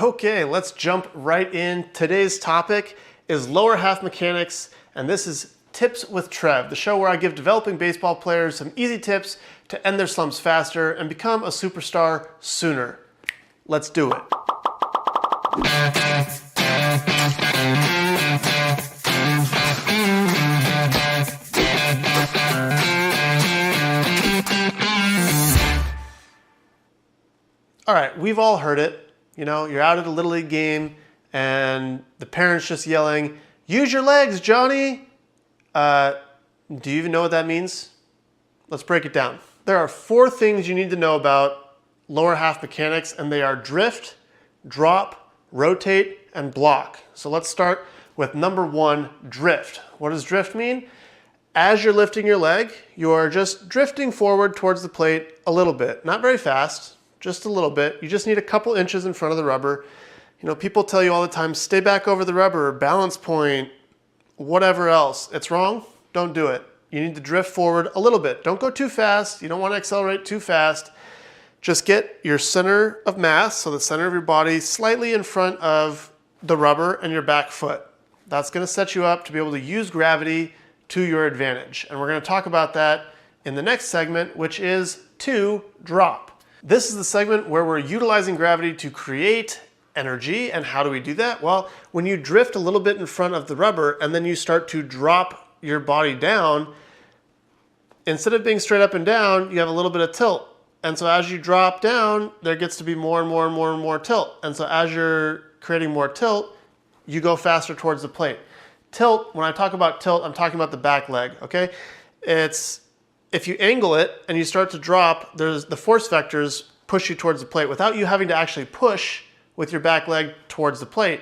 Okay, let's jump right in. Today's topic is lower half mechanics, and this is Tips with Trev, the show where I give developing baseball players some easy tips to end their slumps faster and become a superstar sooner. Let's do it. All right, we've all heard it. You know, you're out at a Little League game and the parents just yelling, "Use your legs, Johnny!" Do you even know what that means? Let's break it down. There are 4 things you need to know about lower half mechanics, and they are drift, drop, rotate, and block. So let's start with number 1, drift. What does drift mean? As you're lifting your leg, you are just drifting forward towards the plate a little bit, not very fast. Just a little bit. You just need a couple inches in front of the rubber. You know, people tell you all the time, stay back over the rubber, balance point, whatever else. It's wrong. Don't do it. You need to drift forward a little bit. Don't go too fast. You don't want to accelerate too fast. Just get your center of mass, so the center of your body, slightly in front of the rubber and your back foot. That's going to set you up to be able to use gravity to your advantage. And we're going to talk about that in the next segment, which is to drop. This is the segment where we're utilizing gravity to create energy. And how do we do that? Well, when you drift a little bit in front of the rubber and then you start to drop your body down, instead of being straight up and down, you have a little bit of tilt. And so as you drop down, there gets to be more and more and more and more tilt. And so as you're creating more tilt, you go faster towards the plate. Tilt, when I talk about tilt, I'm talking about the back leg, okay? If you angle it and you start to drop, the force vectors push you towards the plate without you having to actually push with your back leg towards the plate.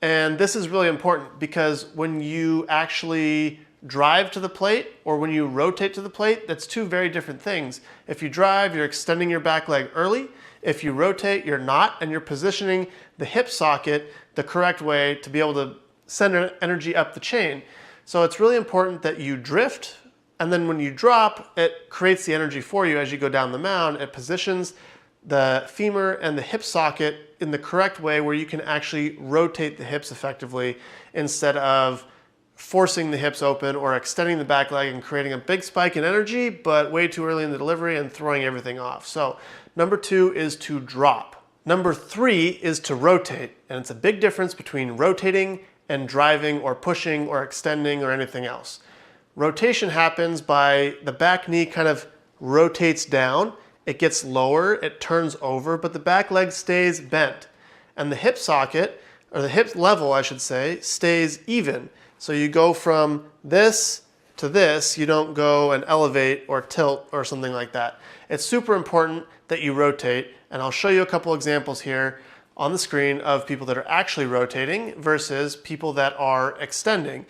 And this is really important because when you actually drive to the plate or when you rotate to the plate, that's 2 very different things. If you drive, you're extending your back leg early. If you rotate, you're not, and you're positioning the hip socket the correct way to be able to send energy up the chain. So it's really important that you drift. And then when you drop, it creates the energy for you as you go down the mound. It positions the femur and the hip socket in the correct way where you can actually rotate the hips effectively instead of forcing the hips open or extending the back leg and creating a big spike in energy, but way too early in the delivery and throwing everything off. So number 2 is to drop. Number 3 is to rotate. And it's a big difference between rotating and driving or pushing or extending or anything else. Rotation happens by the back knee kind of rotates down, it gets lower, it turns over, but the back leg stays bent. And the hip socket, or the hip level I should say, stays even. So you go from this to this, you don't go and elevate or tilt or something like that. It's super important that you rotate, and I'll show you a couple examples here on the screen of people that are actually rotating versus people that are extending.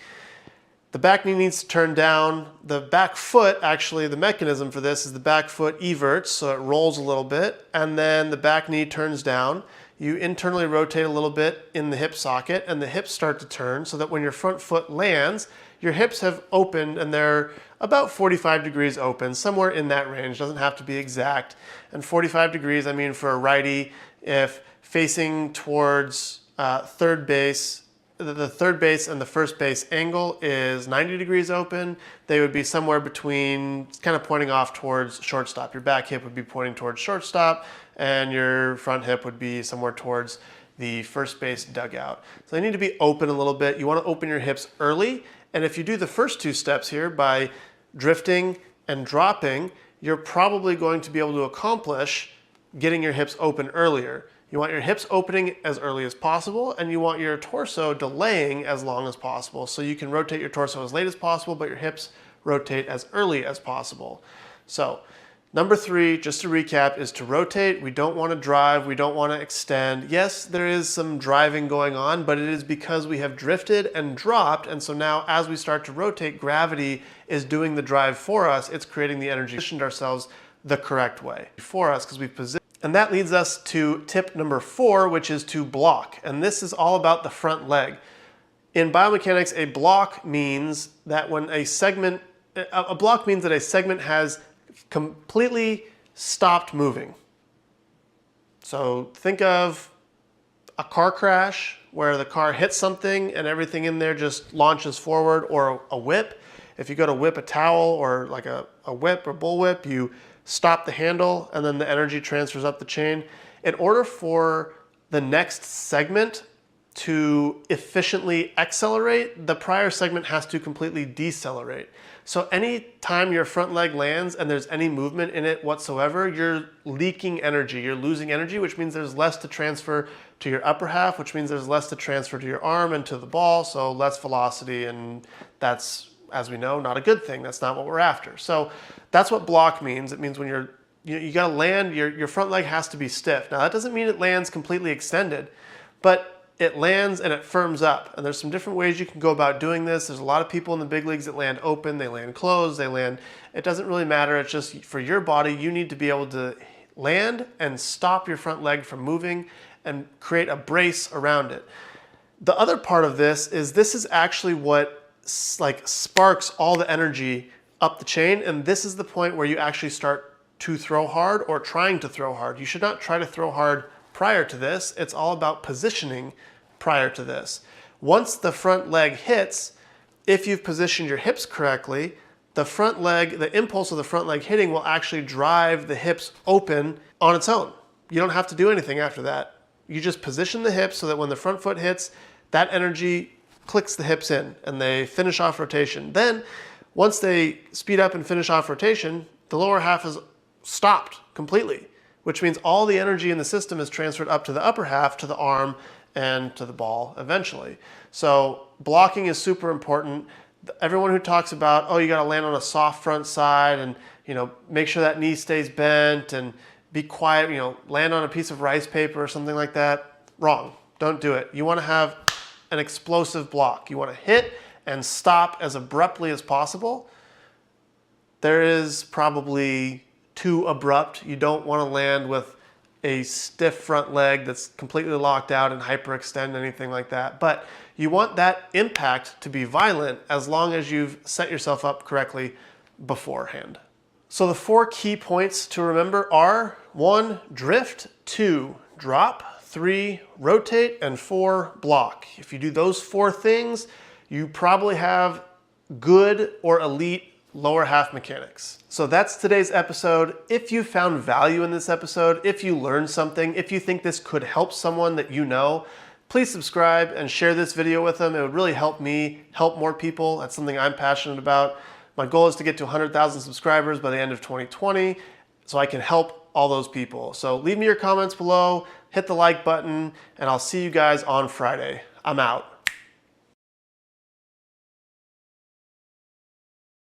The back knee needs to turn down. The back foot, actually, the mechanism for this is the back foot everts, so it rolls a little bit, and then the back knee turns down. You internally rotate a little bit in the hip socket, and the hips start to turn so that when your front foot lands, your hips have opened, and they're about 45 degrees open, somewhere in that range. Doesn't have to be exact. And 45 degrees, I mean, for a righty, if facing towards third base, the third base and the first base angle is 90 degrees open, they would be somewhere between, kind of pointing off towards shortstop. Your back hip would be pointing towards shortstop, and your front hip would be somewhere towards the first base dugout. So they need to be open a little bit. You want to open your hips early, and if you do the first 2 steps here by drifting and dropping, you're probably going to be able to accomplish getting your hips open earlier. You want your hips opening as early as possible, and you want your torso delaying as long as possible. So you can rotate your torso as late as possible, but your hips rotate as early as possible. So number 3, just to recap, is to rotate. We don't want to drive. We don't want to extend. Yes, there is some driving going on, but it is because we have drifted and dropped. And so now as we start to rotate, gravity is doing the drive for us. It's creating the energy. Positioned ourselves the correct way for us because we've positioned. And that leads us to tip number 4, which is to block. And this is all about the front leg. In biomechanics, a block means that when a segment has completely stopped moving. So think of a car crash where the car hits something and everything in there just launches forward, or a whip. If you go to whip a towel or like a whip or bullwhip, you stop the handle and then the energy transfers up the chain. In order for the next segment to efficiently accelerate, the prior segment has to completely decelerate. So any time your front leg lands and there's any movement in it whatsoever, you're leaking energy, you're losing energy, which means there's less to transfer to your upper half, which means there's less to transfer to your arm and to the ball, so less velocity, and that's, as we know, not a good thing. That's not what we're after. So that's what block means. It means when you gotta land, your front leg has to be stiff. Now that doesn't mean it lands completely extended, but it lands and it firms up. And there's some different ways you can go about doing this. There's a lot of people in the big leagues that land open, they land closed, it doesn't really matter. It's just for your body, you need to be able to land and stop your front leg from moving and create a brace around it. The other part of this is actually what sparks all the energy up the chain. And this is the point where you actually start to throw hard or trying to throw hard. You should not try to throw hard prior to this. It's all about positioning prior to this. Once the front leg hits, if you've positioned your hips correctly, the front leg, the impulse of the front leg hitting will actually drive the hips open on its own. You don't have to do anything after that. You just position the hips so that when the front foot hits, that energy clicks the hips in and they finish off rotation. Then once they speed up and finish off rotation, the lower half is stopped completely, which means all the energy in the system is transferred up to the upper half, to the arm, and to the ball eventually. So blocking is super important. Everyone who talks about, oh, you got to land on a soft front side and, make sure that knee stays bent and be quiet, land on a piece of rice paper or something like that. Wrong. Don't do it. You want to have an explosive block. You want to hit and stop as abruptly as possible. There is probably too abrupt. You don't want to land with a stiff front leg that's completely locked out and hyperextend, anything like that. But you want that impact to be violent as long as you've set yourself up correctly beforehand. So the 4 key points to remember are 1, drift, 2, drop, 3, rotate, and 4, block. If you do those 4 things, you probably have good or elite lower half mechanics. So that's today's episode. If you found value in this episode, if you learned something, if you think this could help someone that you know, please subscribe and share this video with them. It would really help me help more people. That's something I'm passionate about. My goal is to get to 100,000 subscribers by the end of 2020 so I can help all those people. So leave me your comments below, hit the like button, and I'll see you guys on Friday. I'm out.